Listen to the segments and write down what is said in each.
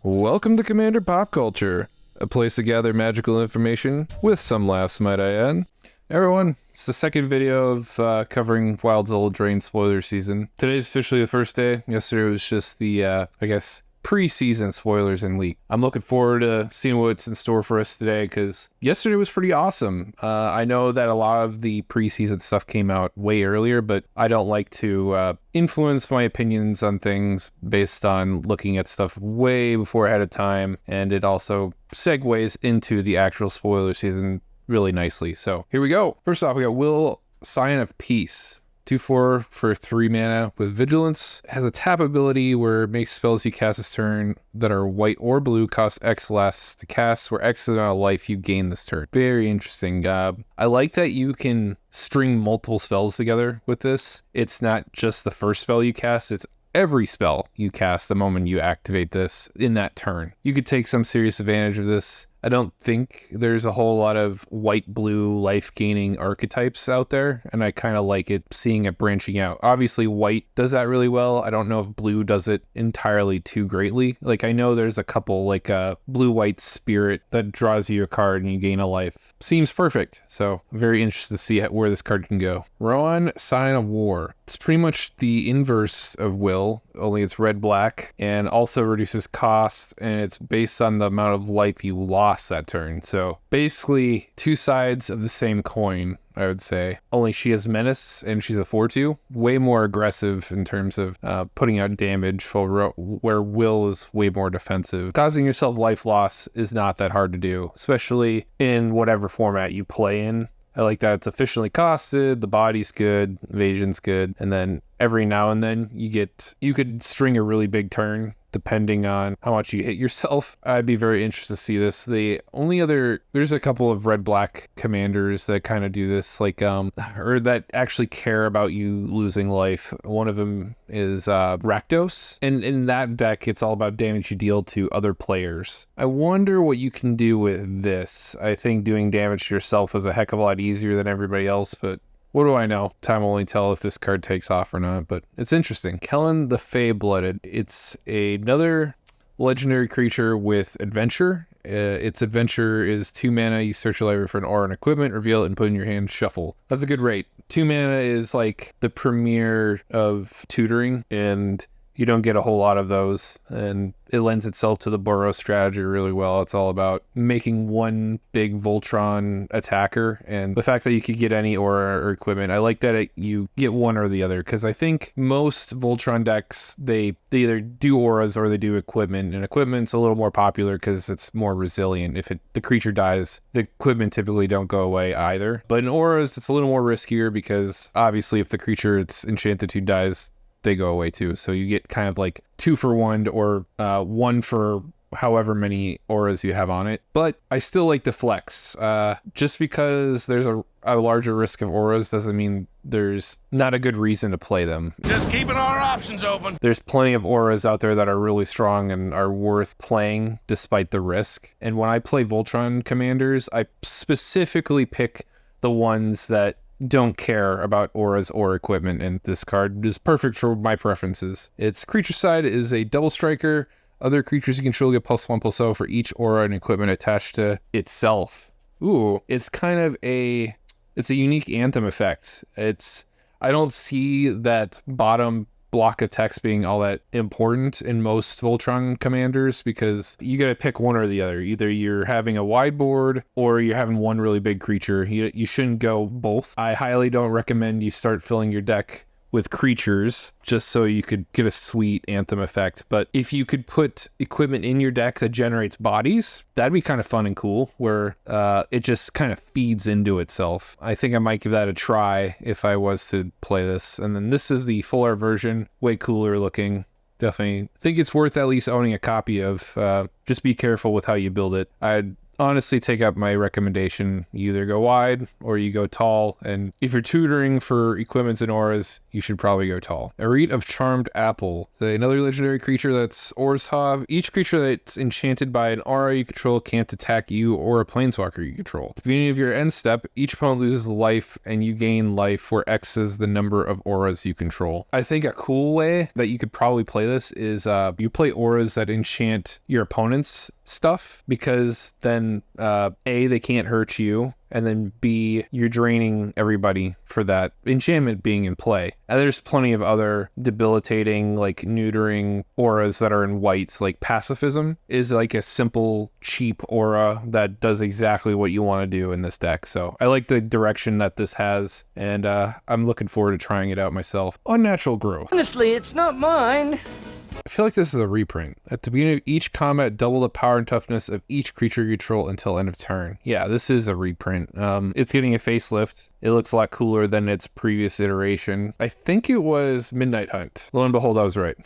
Welcome to Commander Pop Culture, a place to gather magical information, with some laughs, might I add. Everyone, it's the second video of covering Wild's Eldraine spoiler season. Today's officially the first day. Yesterday was just the, pre-season spoilers and leak. I'm looking forward to seeing what's in store for us today, because yesterday was pretty awesome. I know that a lot of the pre-season stuff came out way earlier, but I don't like to influence my opinions on things based on looking at stuff way before ahead of time, and it also segues into the actual spoiler season really nicely. So here we go. First off, we got Will, Scion of Peace. 2/4 for 3 mana with Vigilance. It has a tap ability where it makes spells you cast this turn that are white or blue cost X less to cast, where X is the amount of life you gain this turn. Very interesting. I like that you can string multiple spells together with this. It's not just the first spell you cast, it's every spell you cast the moment you activate this in that turn. You could take some serious advantage of this. I don't think there's a whole lot of white-blue life-gaining archetypes out there, and I kind of like it, seeing it branching out. Obviously, white does that really well. I don't know if blue does it entirely too greatly. Like, I know there's a couple, like a blue-white spirit that draws you a card and you gain a life. Seems perfect, so I'm very interested to see where this card can go. Rowan, Sign of War. It's pretty much the inverse of Will, only it's red-black, and also reduces cost, and it's based on the amount of life you lost that turn. So basically two sides of the same coin, I would say. Only she has menace and she's a 4/2. Way more aggressive in terms of putting out damage, where Will is way more defensive. Causing yourself life loss is not that hard to do, especially in whatever format you play in. I like that it's efficiently costed, the body's good, evasion's good, and then every now and then you could string a really big turn depending on how much you hit yourself. I'd be very interested to see this. There's a couple of red-black commanders that kind of do this, like, or that actually care about you losing life. One of them is Rakdos, and in that deck, it's all about damage you deal to other players. I wonder what you can do with this. I think doing damage to yourself is a heck of a lot easier than everybody else, but what do I know? Time will only tell if this card takes off or not, but it's interesting. Kellen the Fey-Blooded. It's another legendary creature with Adventure. Its Adventure is 2 mana. You search your library for an aura and equipment, reveal it, and put it in your hand, shuffle. That's a good rate. 2 mana is like the premier of tutoring, and you don't get a whole lot of those, and it lends itself to the Burrow strategy really well. It's all about making one big Voltron attacker, and the fact that you could get any aura or equipment. I like that you get one or the other, because I think most Voltron decks, they either do auras or they do equipment, and equipment's a little more popular because it's more resilient. If the creature dies, the equipment typically don't go away either. But in auras, it's a little more riskier, because obviously if the creature it's enchanted to dies, they go away too. So you get kind of like 2 for 1, or 1 for however many auras you have on it. But I still like the flex. Just because there's a larger risk of auras doesn't mean there's not a good reason to play them. Just keeping our options open. There's plenty of auras out there that are really strong and are worth playing despite the risk. And when I play Voltron commanders, I specifically pick the ones that don't care about auras or equipment, and this card is perfect for my preferences. Its creature side is a double striker. Other creatures you control get +1/+0 for each aura and equipment attached to itself. Ooh, it's kind of it's a unique Anthem effect. I don't see that bottom block of text being all that important in most Voltron commanders, because you gotta pick one or the other. Either you're having a wide board or you're having one really big creature. You shouldn't go both. I highly don't recommend you start filling your deck with creatures just so you could get a sweet Anthem effect. But if you could put equipment in your deck that generates bodies, that'd be kind of fun and cool, where it just kind of feeds into itself. I think I might give that a try if I was to play this. And then this is the full art version, way cooler looking. Definitely think it's worth at least owning a copy of. Just be careful with how you build it. honestly take up my recommendation. You either go wide or you go tall, and if you're tutoring for equipments and auras, you should probably go tall. A Reed of Charmed Apple, another legendary creature that's Orzhov. Each creature that's enchanted by an aura you control can't attack you or a planeswalker you control. At the beginning of your end step, each opponent loses life and you gain life, where X is the number of auras you control. I think a cool way that you could probably play this is you play auras that enchant your opponent's stuff, because then A, they can't hurt you, and then B, you're draining everybody for that enchantment being in play. And there's plenty of other debilitating, like neutering auras that are in whites, like Pacifism is like a simple, cheap aura that does exactly what you want to do in this deck. So I like the direction that this has, and I'm looking forward to trying it out myself. Unnatural Growth. Honestly, it's not mine. I feel like this is a reprint. At the beginning of each combat, double the power and toughness of each creature you control until end of turn. Yeah, this is a reprint. It's getting a facelift. It looks a lot cooler than its previous iteration. I think it was Midnight Hunt. Lo and behold, I was right.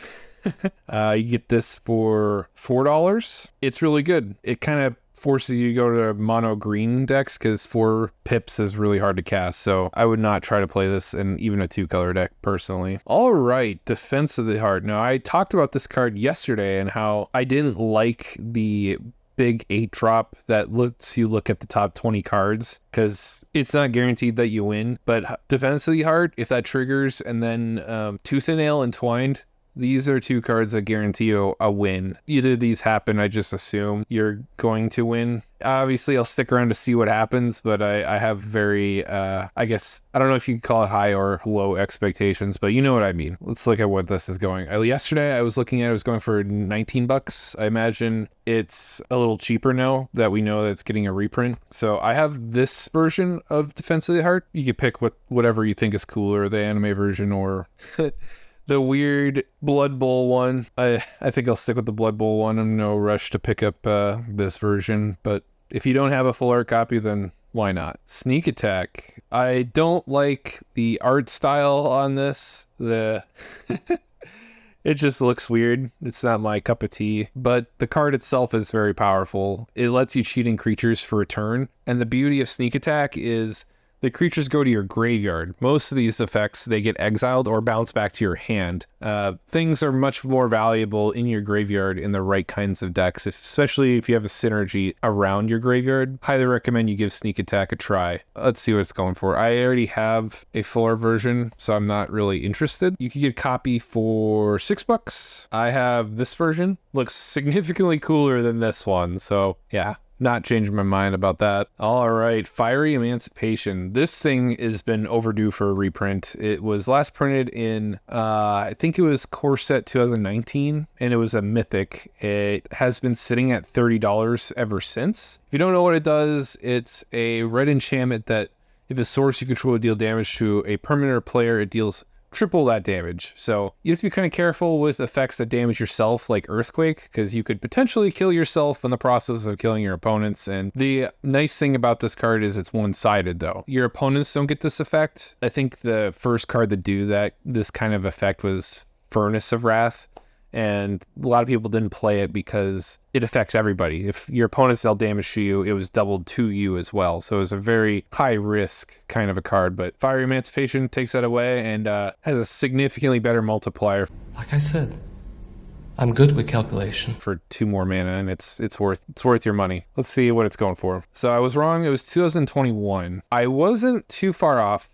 You get this for $4. It's really good. It kind of forces you to go to mono green decks, because 4 pips is really hard to cast, so I would not try to play this in even a 2-color deck personally. All right, Defense of the Heart. Now, I talked about this card yesterday and how I didn't like the big 8-drop that lets you look at the top 20 cards, because it's not guaranteed that you win. But Defense of the Heart, if that triggers, and then Tooth and Nail Entwined, these are 2 cards that guarantee you a win. Either of these happen, I just assume you're going to win. Obviously, I'll stick around to see what happens, but I have very, I guess, I don't know if you could call it high or low expectations, but you know what I mean. Let's look at what this is going. Yesterday, I was looking at it was going for $19. I imagine it's a little cheaper now that we know that it's getting a reprint. So I have this version of Defense of the Heart. You can pick whatever you think is cooler, the anime version or the weird Blood Bowl one. I think I'll stick with the Blood Bowl one. I'm in no rush to pick up this version, but if you don't have a full art copy, then why not? Sneak Attack. I don't like the art style on this. It just looks weird. It's not my cup of tea, but the card itself is very powerful. It lets you cheating creatures for a turn, and the beauty of Sneak Attack is the creatures go to your graveyard. Most of these effects, they get exiled or bounce back to your hand. Things are much more valuable in your graveyard in the right kinds of decks, especially if you have a synergy around your graveyard. Highly recommend you give Sneak Attack a try. Let's see what it's going for. I already have a fuller version, so I'm not really interested. You can get a copy for $6. I have this version. Looks significantly cooler than this one, so yeah. Not changing my mind about that. All right, Fiery Emancipation. This thing has been overdue for a reprint. It was last printed in, I think it was Core Set 2019, and it was a Mythic. It has been sitting at $30 ever since. If you don't know what it does, it's a red enchantment that if a source you control deal damage to a permanent or player, it deals triple that damage. So you have to be kind of careful with effects that damage yourself, like Earthquake, because you could potentially kill yourself in the process of killing your opponents. And the nice thing about this card is it's one-sided, though. Your opponents don't get this effect. I think the first card to do this kind of effect was Furnace of Wrath, and a lot of people didn't play it because it affects everybody. If your opponents dealt damage to you, it was doubled to you as well. So it was a very high risk kind of a card, but Fiery Emancipation takes that away and has a significantly better multiplier. Like I said, I'm good with calculation. For 2 more mana, and it's worth your money. Let's see what it's going for. So I was wrong. It was 2021. I wasn't too far off.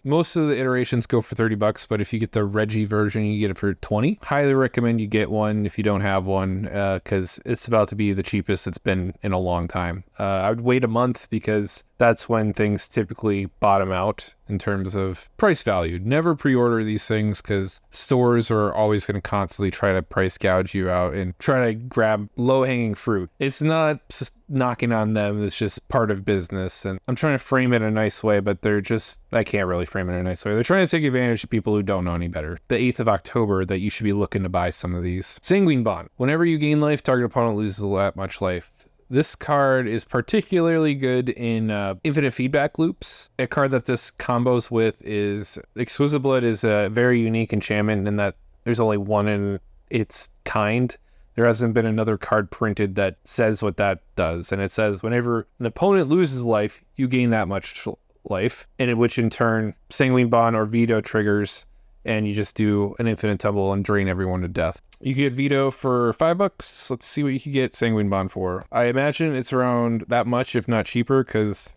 Most of the iterations go for $30, but if you get the Reggie version, you get it for $20. Highly recommend you get one if you don't have one, because it's about to be the cheapest it's been in a long time. I would wait a month because that's when things typically bottom out in terms of price value. Never pre-order these things because stores are always going to constantly try to price gouge you out and try to grab low-hanging fruit. It's not just knocking on them, it's just part of business. And I'm trying to frame it in a nice way, but I can't really frame it in a nice way. They're trying to take advantage of people who don't know any better. The 8th of October that you should be looking to buy some of these. Sanguine Bond. Whenever you gain life, target opponent loses that much life. This card is particularly good in infinite feedback loops. A card that this combos with is Exquisite Blood is a very unique enchantment in that there's only one in its kind There hasn't been another card printed that says what that does. And it says whenever an opponent loses life, you gain that much life, and in which in turn Sanguine Bond or Veto triggers, and you just do an infinite tumble and drain everyone to death. You can get Veto for $5. Let's see what you can get Sanguine Bond for. I imagine it's around that much, if not cheaper, because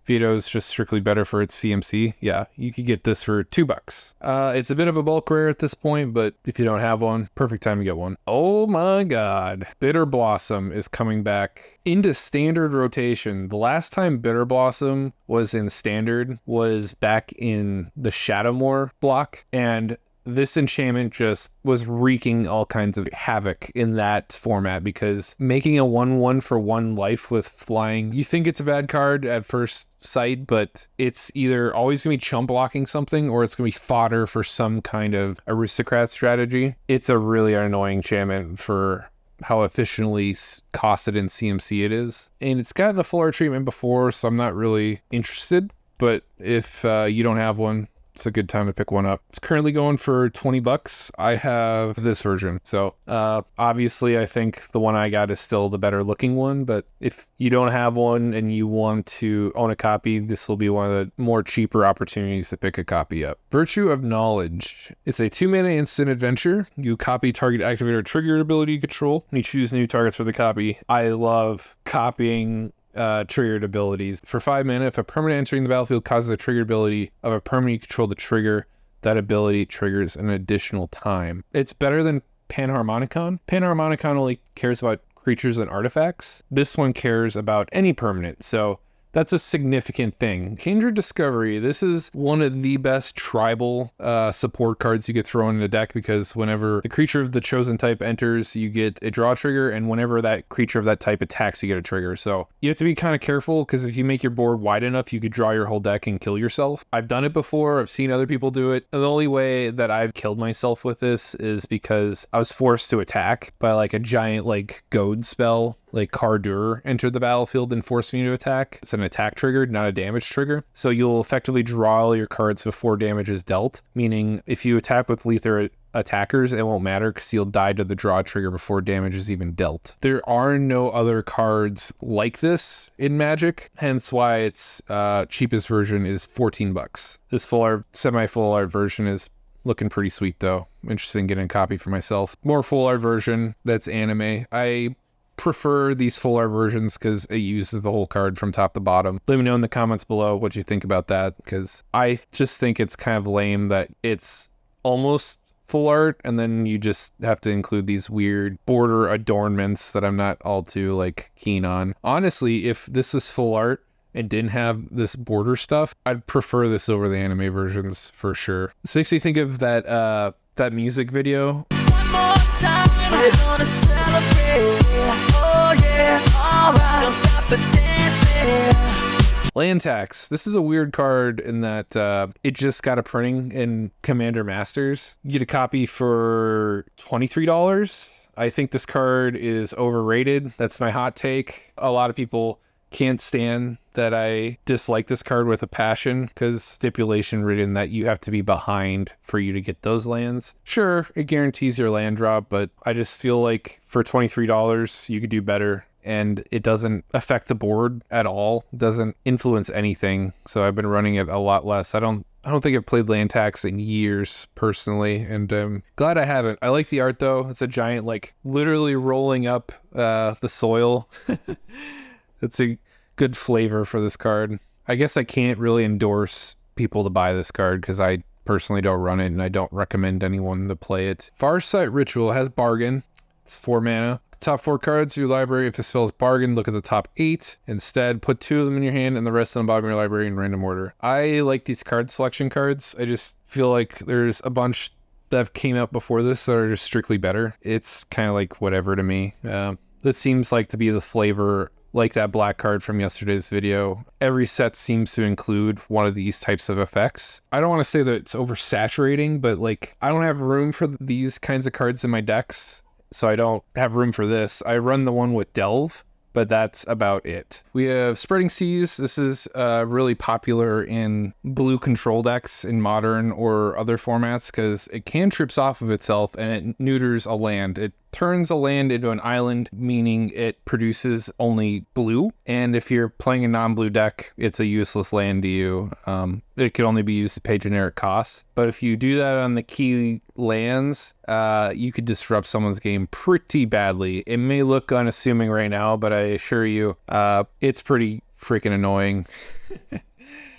Veto is just strictly better for its CMC. Yeah, you could get this for $2. It's a bit of a bulk rare at this point, but if you don't have one, perfect time to get one. Oh my god. Bitter Blossom is coming back into standard rotation. The last time Bitter Blossom was in standard was back in the Shadowmoor block, and this enchantment just was wreaking all kinds of havoc in that format, because making a 1/1 for 1 life with flying, you think it's a bad card at first sight, but it's either always going to be chump blocking something, or it's going to be fodder for some kind of aristocrat strategy. It's a really annoying enchantment for how efficiently costed in CMC it is. And it's gotten a full art treatment before, so I'm not really interested. But if you don't have one, it's a good time to pick one up. It's currently going for $20. I have this version. So obviously I think the one I got is still the better looking one, but if you don't have one and you want to own a copy, this will be one of the more cheaper opportunities to pick a copy up. Virtue of Knowledge. It's a 2-mana instant adventure. You copy target activator trigger ability you control, and you choose new targets for the copy. I love copying triggered abilities. For 5 mana, if a permanent entering the battlefield causes a triggered ability of a permanent you control to trigger, that ability triggers an additional time. It's better than Panharmonicon. Panharmonicon only cares about creatures and artifacts. This one cares about any permanent, so that's a significant thing. Kindred Discovery. This is one of the best tribal support cards you could throw in a deck, because whenever the creature of the chosen type enters, you get a draw trigger, and whenever that creature of that type attacks, you get a trigger. So you have to be kind of careful, because if you make your board wide enough, you could draw your whole deck and kill yourself. I've done it before. I've seen other people do it. And the only way that I've killed myself with this is because I was forced to attack by like a giant like goad spell. Like Cardur entered the battlefield and forced me to attack. It's an attack trigger, not a damage trigger. So you'll effectively draw all your cards before damage is dealt, meaning if you attack with lethal attackers, it won't matter because you'll die to the draw trigger before damage is even dealt. There are no other cards like this in Magic, hence why its cheapest version is $14. This full art, semi-full art version is looking pretty sweet though. I'm interested in getting a copy for myself. More full art version that's anime. I prefer these full art versions because it uses the whole card from top to bottom. Let me know in the comments below what you think about that, because I just think it's kind of lame that it's almost full art and then you just have to include these weird border adornments that I'm not all too like keen on. Honestly, if this was full art and didn't have this border stuff, I'd prefer this over the anime versions for sure. This makes me think of that music video. One more time, we're gonna celebrate. Oh yeah, alright, don't stop the dancing. Land Tax. This is a weird card in that it just got a printing in Commander Masters. You get a copy for $23. I think this card is overrated. That's my hot take. A lot of people can't stand that I dislike this card with a passion because stipulation written that you have to be behind for you to get those lands. Sure, it guarantees your land drop, but I just feel like for $23 you could do better, and it doesn't affect the board at all. It doesn't influence anything, so I've been running it a lot less. I don't think I've played Land Tax in years personally, and I'm glad I haven't. I like the art though. It's a giant like literally rolling up the soil. It's a good flavor for this card. I guess I can't really endorse people to buy this card because I personally don't run it and I don't recommend anyone to play it. Farsight Ritual has Bargain. It's 4 mana. Top 4 cards of your library. If the spell is Bargain, look at the top 8. Instead, put 2 of them in your hand and the rest on the bottom of your library in random order. I like these card selection cards. I just feel like there's a bunch that have came out before this that are just strictly better. It's kind of like whatever to me. It seems like to be the flavor, like that black card from yesterday's video. Every set seems to include one of these types of effects. I don't want to say that it's oversaturating, but like I don't have room for these kinds of cards in my decks, so I don't have room for this. I run the one with Delve, but that's about it. We have Spreading Seas. This is really popular in blue control decks in Modern or other formats because it cantrips off of itself and it neuters a land. It turns a land into an island, meaning it produces only blue. And if you're playing a non-blue deck, it's a useless land to you. It could only be used to pay generic costs. But if you do that on the key lands, you could disrupt someone's game pretty badly. It may look unassuming right now, but I assure you, it's pretty freaking annoying.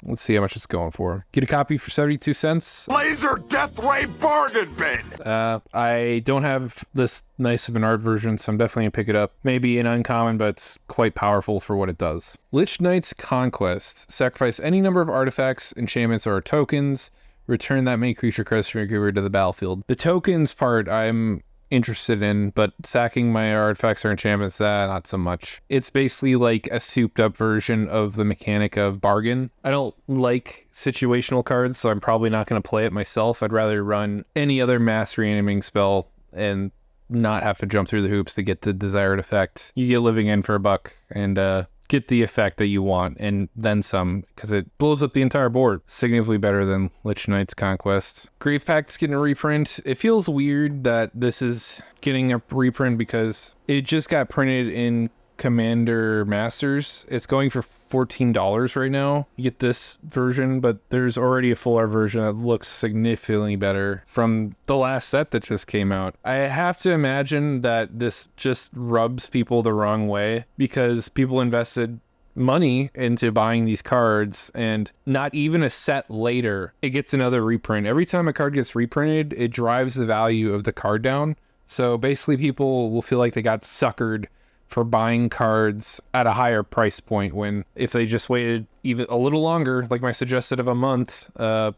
Let's see how much it's going for. Get a copy for 72 cents. Laser death ray bargain bin. I don't have this nice of an art version, so I'm definitely going to pick it up. Maybe an uncommon, but it's quite powerful for what it does. Lich Knight's Conquest. Sacrifice any number of artifacts, enchantments, or tokens. Return that many creature cards from your graveyard to the battlefield. The tokens part I'm interested in, but sacking my artifacts or enchantments, not so much. It's basically like a souped up version of the mechanic of bargain. I don't like situational cards, so I'm probably not going to play it myself. I'd rather run any other mass reanimating spell and not have to jump through the hoops to get the desired effect. You get Living End for $1 and get the effect that you want, and then some, because it blows up the entire board. Significantly better than Lich Knight's Conquest. Grave Pact's getting a reprint. It feels weird that this is getting a reprint because it just got printed in Commander Masters. It's going for $14 right now. You get this version, but there's already a full art version that looks significantly better from the last set that just came out. I have to imagine that this just rubs people the wrong way because people invested money into buying these cards, and not even a set later, it gets another reprint. Every time a card gets reprinted, it drives the value of the card down. So basically people will feel like they got suckered for buying cards at a higher price point, when if they just waited even a little longer, like my suggested of a month,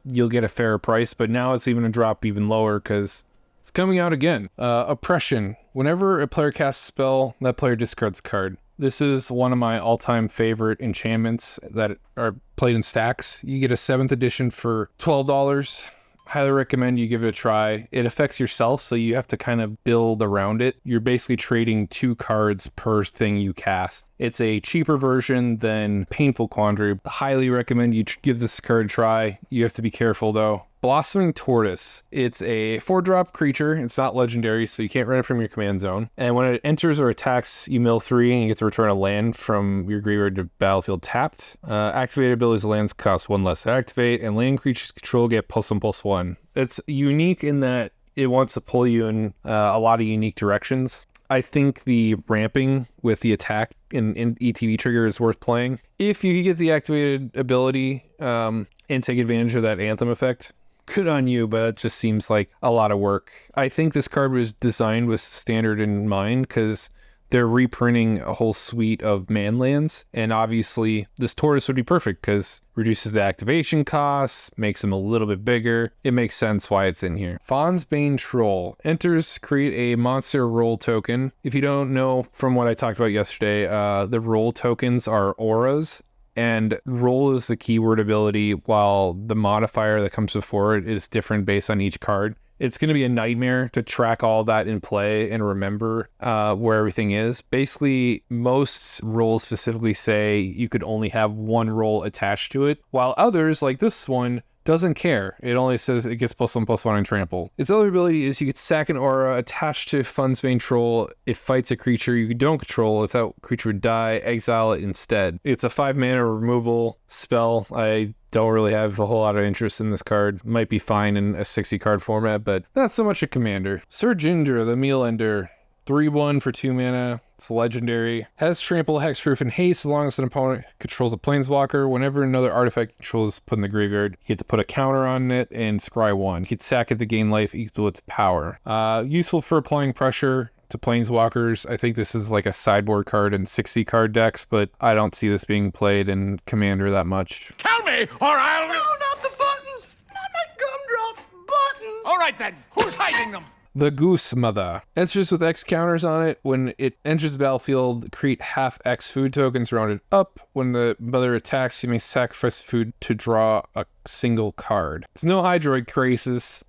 you'll get a fairer price. But now it's even a drop even lower because it's coming out again. Oppression. Whenever a player casts a spell, that player discards a card. This is one of my all-time favorite enchantments that are played in stacks. You get a 7th edition for $12. Highly recommend you give it a try. It affects yourself, so you have to kind of build around it. You're basically trading 2 cards per thing you cast. It's a cheaper version than Painful Quandary. Highly recommend you give this card a try. You have to be careful though. Blossoming Tortoise. It's a 4-drop creature. It's not legendary, so you can't run it from your command zone. And when it enters or attacks, you mill 3 and you get to return a land from your graveyard to battlefield tapped. Activated abilities lands cost 1 less to activate, and land creatures control get +1/+1. It's unique in that it wants to pull you in a lot of unique directions. I think the ramping with the attack in ETB trigger is worth playing. If you get the activated ability and take advantage of that Anthem effect, good on you, but it just seems like a lot of work. I think this card was designed with standard in mind because they're reprinting a whole suite of man lands, and obviously this Tortoise would be perfect because reduces the activation costs, makes them a little bit bigger. It makes sense why it's in here. Fawn's Bane Troll. Enters, create a monster roll token. If you don't know from what I talked about yesterday, the roll tokens are auras. And roll is the keyword ability, while the modifier that comes before it is different based on each card. It's going to be a nightmare to track all that in play and remember where everything is. Basically, most rolls specifically say you could only have 1 roll attached to it, while others, like this one, doesn't care. It only says it gets +1/+1 and trample. Its other ability is you could sack an aura attached to Fawn's Bane Troll. It fights a creature you don't control. If that creature would die, exile it instead. It's a 5-mana removal spell. I don't really have a whole lot of interest in this card. Might be fine in a 60-card format, but not so much a commander. Sir Ginger, the Meal Ender. 3/1 for 2 mana. It's legendary. Has trample, hexproof, and haste as long as an opponent controls a planeswalker. Whenever another artifact controls is put in the graveyard, you get to put a counter on it and scry 1. You can sack it to gain life equal to its power. Useful for applying pressure to planeswalkers. I think this is like a sideboard card in 60-card decks, but I don't see this being played in Commander that much. Tell me, or I'll... No, not the buttons! Not my gumdrop buttons! All right then, who's hiding them? The Goose Mother. Enters with X counters on it. When it enters the battlefield, create half X food tokens rounded up. When the mother attacks, you may sacrifice food to draw a single card. It's no Hydroid Crisis.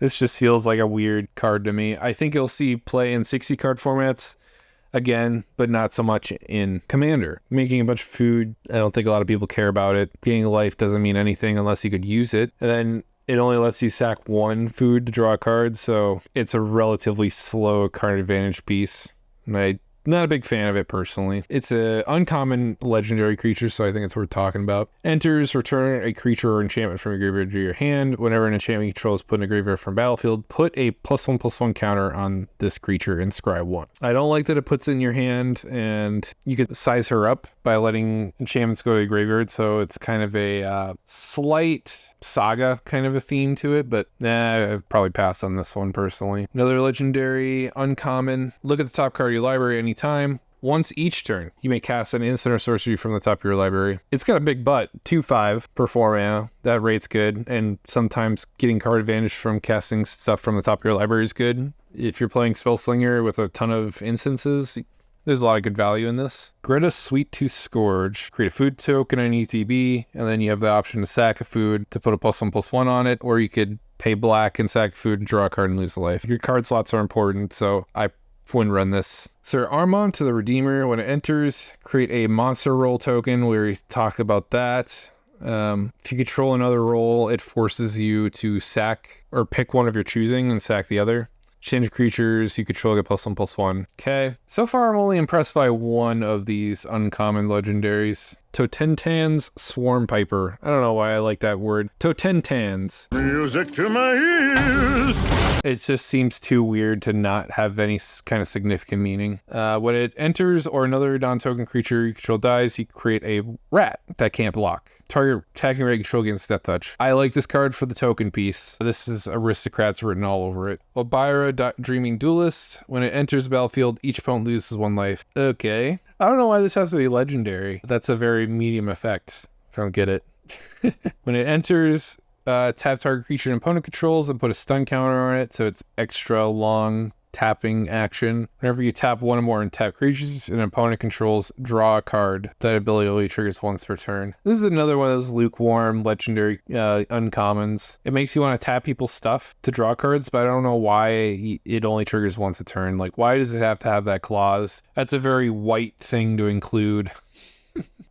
This just feels like a weird card to me. I think you'll see play in 60-card formats again, but not so much in Commander. Making a bunch of food, I don't think a lot of people care about it. Gaining life doesn't mean anything unless you could use it. And then it only lets you sack one food to draw a card, so it's a relatively slow card advantage piece. I'm not a big fan of it personally. It's a uncommon legendary creature, so I think it's worth talking about. Enters, return a creature or enchantment from your graveyard to your hand. Whenever an enchantment you control is put in a graveyard from battlefield, put a +1/+1 counter on this creature and scry 1. I don't like that it puts it in your hand, and you could size her up by letting enchantments go to the graveyard, so it's kind of a slight saga kind of a theme to it, but I'd probably pass on this one personally. Another legendary uncommon. Look at the top card of your library anytime. Once each turn, you may cast an instant or sorcery from the top of your library. It's got a big butt, 2/5 per 4 mana. That rate's good, and sometimes getting card advantage from casting stuff from the top of your library is good. If you're playing Spellslinger with a ton of instances, there's a lot of good value in this. Greta's Sweet Tooth Scourge. Create a food token on ETB, and then you have the option to sack a food to put a +1/+1 on it, or you could pay black and sack food and draw a card and lose a life. Your card slots are important, so I wouldn't run this. Sir Armand to the Redeemer. When it enters, create a monster roll token. We already talked about that. If you control another role, it forces you to sack or pick one of your choosing and sack the other. Change creatures you control get +1/+1. Okay. So far, I'm only impressed by one of these uncommon legendaries. Totentan's Swarm Piper. I don't know why I like that word. Totentan's. Music to my ears. It just seems too weird to not have any kind of significant meaning. When it enters or another non-token creature you control dies, you create a rat that can't block. Target attacking rate control against Death Touch. I like this card for the token piece. This is Aristocrats written all over it. Elbyra, Dreaming Duelist. When it enters the battlefield, each opponent loses 1 life. Okay. I don't know why this has to be legendary. That's a very medium effect. If I don't get it. When it enters, tap target creature and opponent controls and put a stun counter on it, so it's extra long tapping action. Whenever you tap one or more untap creatures and opponent controls, draw a card. That ability only triggers once per turn. This is another one of those lukewarm legendary uncommons. It makes you want to tap people's stuff to draw cards, but I don't know why it only triggers once a turn. Like, why does it have to have that clause? That's a very white thing to include.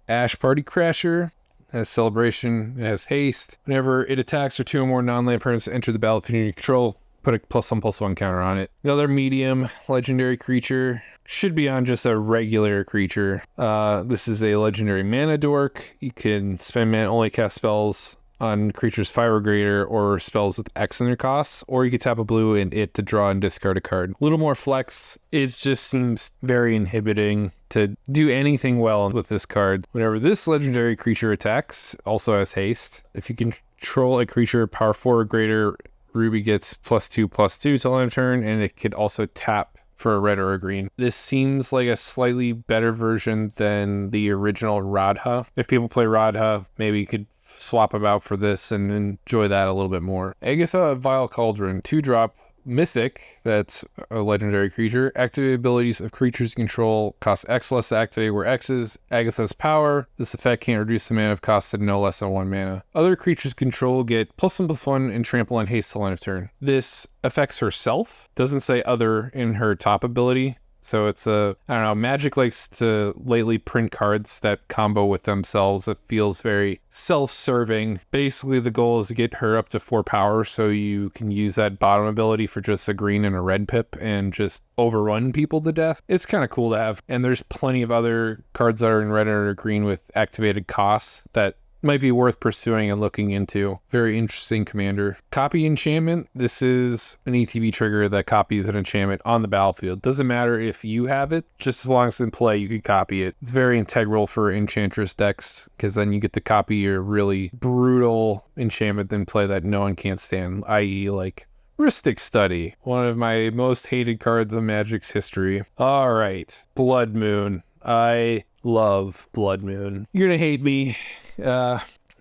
Ash Party Crasher. Has Celebration, it has Haste. Whenever it attacks or 2 or more non-land permanents enter the battlefield you control, put a +1/+1 counter on it. Another medium legendary creature. Should be on just a regular creature. This is a legendary mana dork. You can spend mana, only cast spells on creatures 5 or greater, or spells with X in their costs, or you could tap a blue and it to draw and discard a card. A little more flex. It just seems very inhibiting to do anything well with this card. Whenever this legendary creature attacks, also has haste. If you control a creature power 4 or greater, Ruby gets +2/+2 till end of turn, and it could also tap for a red or a green. This seems like a slightly better version than the original Radha. If people play Radha, maybe you could swap them out for this and enjoy that a little bit more. Agatha, Vile Cauldron, 2-drop. Mythic, that's a legendary creature. Activate abilities of creatures you control cost X less to activate, where X is Agatha's power. This effect can't reduce the mana of cost to no less than 1 mana. Other creatures control get +1/+1 and trample and haste till end of turn. This affects herself. Doesn't say other in her top ability. So it's I don't know, Magic likes to lately print cards that combo with themselves. It feels very self-serving. Basically, the goal is to get her up to 4 power so you can use that bottom ability for just a green and a red pip and just overrun people to death. It's kind of cool to have. And there's plenty of other cards that are in red or green with activated costs that might be worth pursuing and looking into. Very interesting commander. Copy enchantment. This is an ETB trigger that copies an enchantment on the battlefield. Doesn't matter if you have it, just as long as it's in play, you can copy it. It's very integral for Enchantress decks, because then you get to copy your really brutal enchantment, then play that no one can't stand, i.e. like Rhystic Study, one of my most hated cards in Magic's history. All right, Blood Moon. I love Blood Moon. You're gonna hate me.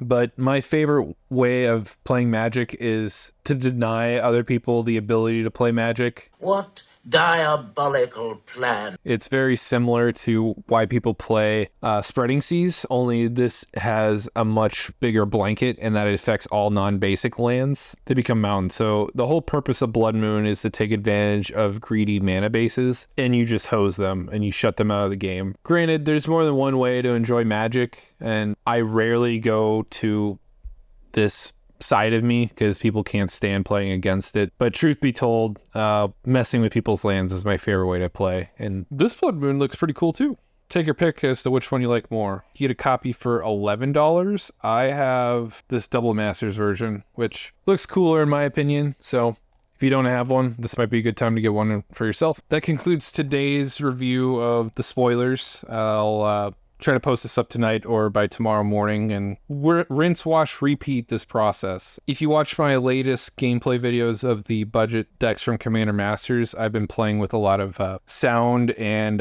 But my favorite way of playing Magic is to deny other people the ability to play Magic. What diabolical plan? It's very similar to why people play Spreading Seas, only this has a much bigger blanket and that it affects all non-basic lands. They become mountains. So the whole purpose of Blood Moon is to take advantage of greedy mana bases, and you just hose them and you shut them out of the game. Granted, there's more than one way to enjoy Magic, and I rarely go to this side of me because people can't stand playing against it. But truth be told, messing with people's lands is my favorite way to play. And this Blood Moon looks pretty cool too. Take your pick as to which one you like more. You get a copy for $11. I have this Double Masters version, which looks cooler in my opinion. So if you don't have one, this might be a good time to get one for yourself. That concludes today's review of the spoilers. I'll try to post this up tonight or by tomorrow morning, and rinse, wash, repeat this process. If you watch my latest gameplay videos of the budget decks from Commander Masters, I've been playing with a lot of sound and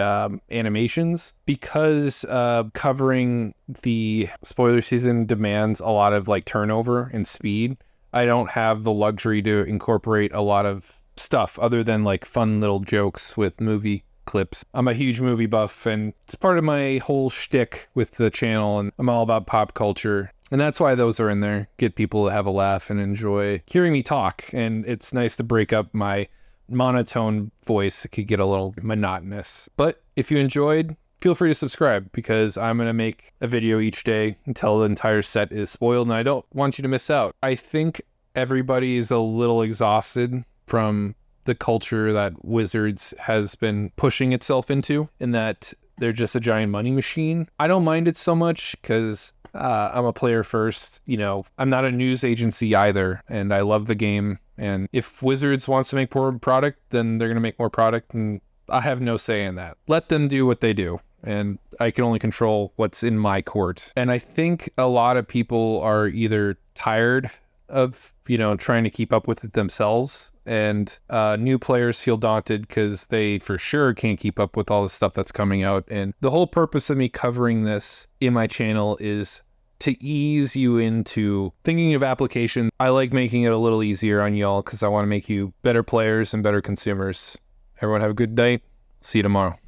animations because covering the spoiler season demands a lot of like turnover and speed. I don't have the luxury to incorporate a lot of stuff other than like fun little jokes with movie clips. I'm a huge movie buff, and it's part of my whole shtick with the channel, and I'm all about pop culture. And that's why those are in there. Get people to have a laugh and enjoy hearing me talk. And it's nice to break up my monotone voice. It could get a little monotonous. But if you enjoyed, feel free to subscribe, because I'm going to make a video each day until the entire set is spoiled, and I don't want you to miss out. I think everybody is a little exhausted from the culture that Wizards has been pushing itself into, in that they're just a giant money machine. I don't mind it so much because I'm a player first. You know, I'm not a news agency either, and I love the game. And if Wizards wants to make more product, then they're going to make more product, and I have no say in that. Let them do what they do, and I can only control what's in my court. And I think a lot of people are either tired of, you know, trying to keep up with it themselves, and new players feel daunted because they for sure can't keep up with all the stuff that's coming out. And the whole purpose of me covering this in my channel is to ease you into thinking of application. I like making it a little easier on y'all because I want to make you better players and better consumers. Everyone have a good night. See you tomorrow.